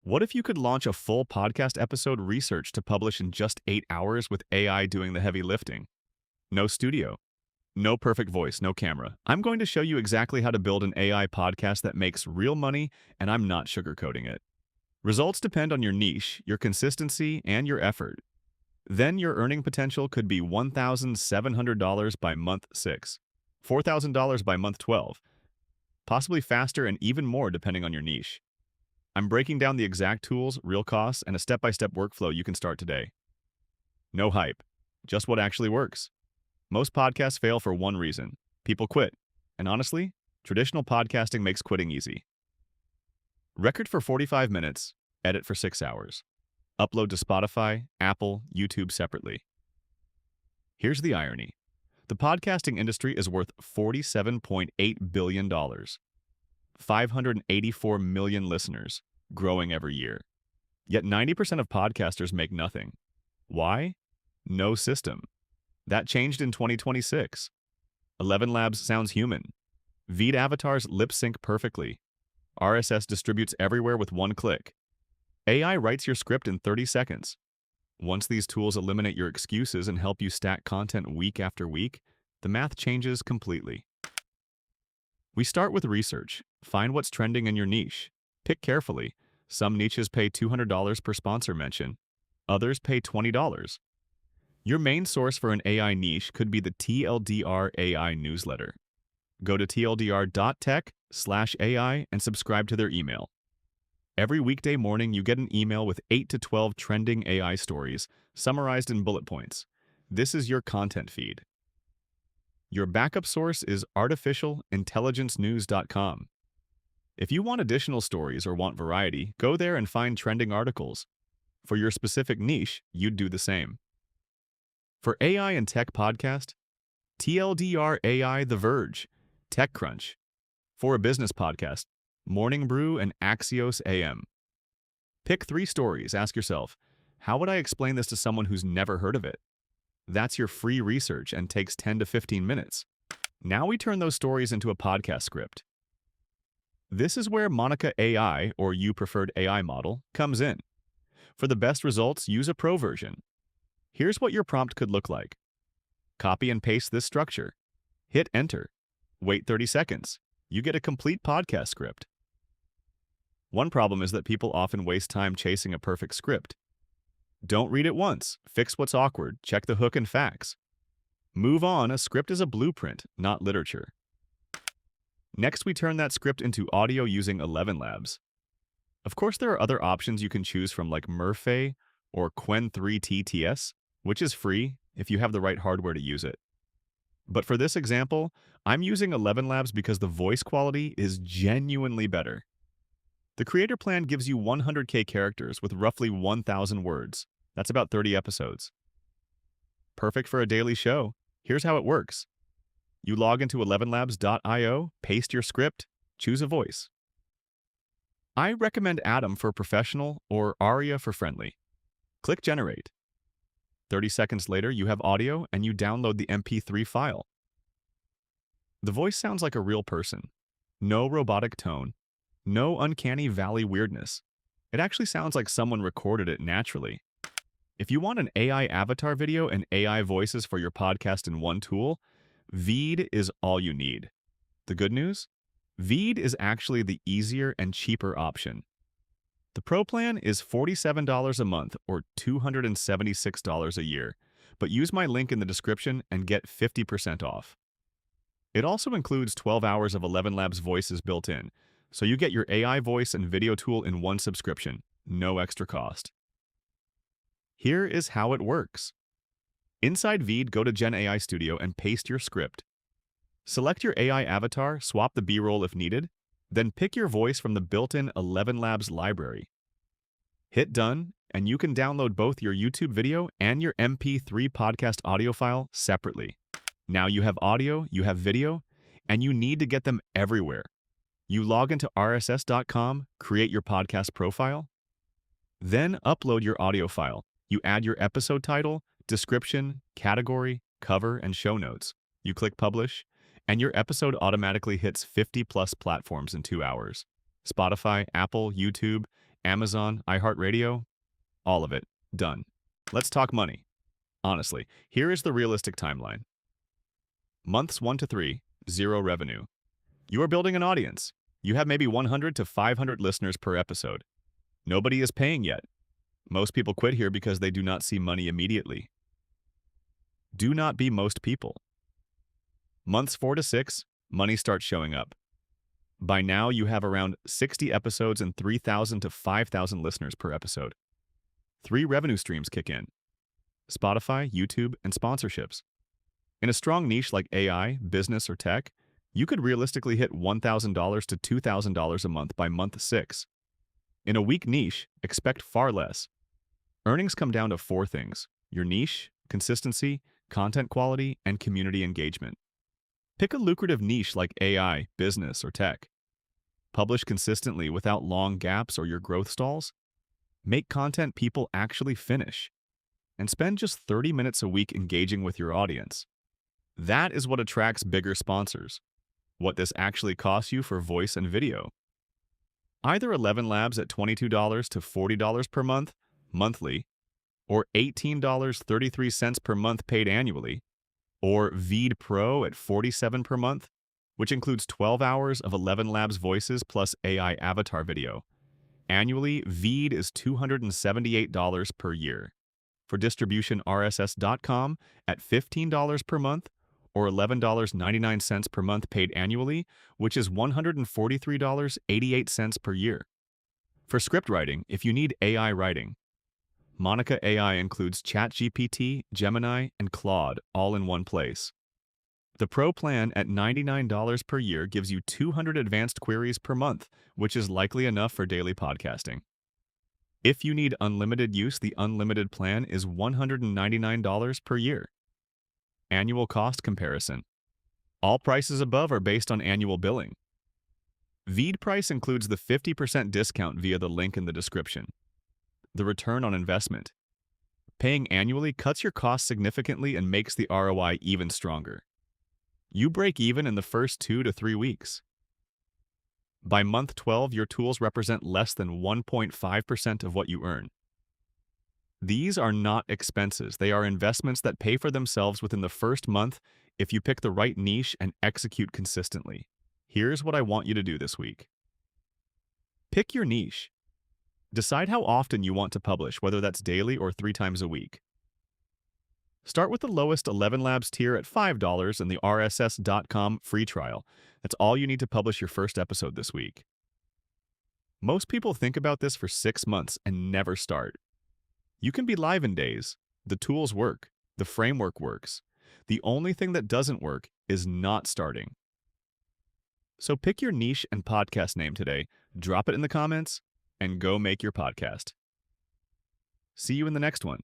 What if you could launch a full podcast episode research to publish in just 8 hours with AI doing the heavy lifting? No studio, no perfect voice, no camera. I'm going to show you exactly how to build an AI podcast that makes real money, and I'm not sugarcoating it. Results depend on your niche, your consistency, and your effort. Then your earning potential could be $1,700 by month 6, $4,000 by month 12, possibly faster and even more depending on your niche. I'm breaking down the exact tools, real costs, and a step-by-step workflow you can start today. No hype, just what actually works. Most podcasts fail for one reason: people quit. And honestly, traditional podcasting makes quitting easy. Record for 45 minutes, edit for 6 hours. Upload to Spotify, Apple, YouTube separately. Here's the irony. The podcasting industry is worth $47.8 billion. 584 million listeners, growing every year. Yet 90% of podcasters make nothing. Why? No system. That changed in 2026. 11 Labs sounds human. Veed avatars lip sync perfectly. RSS distributes everywhere with one click. AI writes your script in 30 seconds. Once these tools eliminate your excuses and help you stack content week after week, the math changes completely. We start with research. Find what's trending in your niche. Pick carefully. Some niches pay $200 per sponsor mention. Others pay $20. Your main source for an AI niche could be the TLDR AI newsletter. Go to tldr.tech/AI and subscribe to their email. Every weekday morning, you get an email with 8 to 12 trending AI stories, summarized in bullet points. This is your content feed. Your backup source is artificialintelligencenews.com. If you want additional stories or want variety, go there and find trending articles. For your specific niche, you'd do the same. For AI and tech podcast, TLDR AI The Verge, TechCrunch. For a business podcast, Morning Brew and Axios AM. Pick 3 stories. Ask yourself, how would I explain this to someone who's never heard of it? That's your free research and takes 10 to 15 minutes. Now we turn those stories into a podcast script. This is where Monica AI, or You Preferred AI model, comes in. For the best results, use a pro version. Here's what your prompt could look like. Copy and paste this structure. Hit enter. Wait 30 seconds. You get a complete podcast script. One problem is that people often waste time chasing a perfect script. Don't read it once. Fix what's awkward. Check the hook and facts. Move on. A script is a blueprint, not literature. Next, we turn that script into audio using 11 Labs. Of course, there are other options you can choose from like Murphy or Qwen3 TTS, which is free if you have the right hardware to use it. But for this example, I'm using 11 Labs because the voice quality is genuinely better. The creator plan gives you 100K characters with roughly 1,000 words. That's about 30 episodes. Perfect for a daily show. Here's how it works. You log into 11labs.io, paste your script, choose a voice. I recommend Adam for professional or Aria for friendly. Click Generate. 30 seconds later, you have audio and you download the MP3 file. The voice sounds like a real person. No robotic tone. No uncanny valley weirdness. It actually sounds like someone recorded it naturally. If you want an AI avatar video and AI voices for your podcast in one tool, Veed is all you need. The good news? Veed is actually the easier and cheaper option. The Pro plan is $47 a month or $276 a year, but use my link in the description and get 50% off. It also includes 12 hours of 11 Labs voices built in, so you get your AI voice and video tool in one subscription, no extra cost. Here is how it works. Inside Veed, go to Gen AI Studio and paste your script. Select your AI avatar, swap the B-roll if needed, then pick your voice from the built-in 11 Labs library. Hit Done, and you can download both your YouTube video and your MP3 podcast audio file separately. Now you have audio, you have video, and you need to get them everywhere. You log into rss.com, create your podcast profile, then upload your audio file. You add your episode title, description, category, cover, and show notes. You click Publish, and your episode automatically hits 50+ platforms in 2 hours. Spotify, Apple, YouTube, Amazon, iHeartRadio, all of it. Done. Let's talk money. Honestly, here is the realistic timeline. Months 1 to 3, zero revenue. You are building an audience. You have maybe 100 to 500 listeners per episode. Nobody is paying yet. Most people quit here because they do not see money immediately. Do not be most people. Months 4 to 6, money starts showing up. By now, you have around 60 episodes and 3,000 to 5,000 listeners per episode. 3 revenue streams kick in: Spotify, YouTube, and sponsorships. In a strong niche like AI, business, or tech, you could realistically hit $1,000 to $2,000 a month by month 6. In a weak niche, expect far less. Earnings come down to 4 things: your niche, consistency, content quality, and community engagement. Pick a lucrative niche like AI, business, or tech. Publish consistently without long gaps or your growth stalls. Make content people actually finish. And spend just 30 minutes a week engaging with your audience. That is what attracts bigger sponsors. What this actually costs you for voice and video. Either 11 Labs at $22 to $40 per month, monthly, or $18.33 per month paid annually, or Veed Pro at $47 per month, which includes 12 hours of 11 Labs voices plus AI avatar video. Annually, Veed is $278 per year. For distribution, RSS.com at $15 per month, or $11.99 per month paid annually, which is $143.88 per year. For script writing, if you need AI writing, Monica AI includes ChatGPT, Gemini, and Claude all in one place. The Pro plan at $99 per year gives you 200 advanced queries per month, which is likely enough for daily podcasting. If you need unlimited use, the unlimited plan is $199 per year. Annual cost comparison. All prices above are based on annual billing. Veed price includes the 50% discount via the link in the description. The return on investment. Paying annually cuts your costs significantly and makes the ROI even stronger. You break even in the first 2 to 3 weeks. By month 12, your tools represent less than 1.5% of what you earn. These are not expenses. They are investments that pay for themselves within the first month if you pick the right niche and execute consistently. Here's what I want you to do this week. Pick your niche. Decide how often you want to publish, whether that's daily or 3 times a week. Start with the lowest 11 Labs tier at $5 and the RSS.com free trial. That's all you need to publish your first episode this week. Most people think about this for 6 months and never start. You can be live in days. The tools work. The framework works. The only thing that doesn't work is not starting. So pick your niche and podcast name today, drop it in the comments, and go make your podcast. See you in the next one.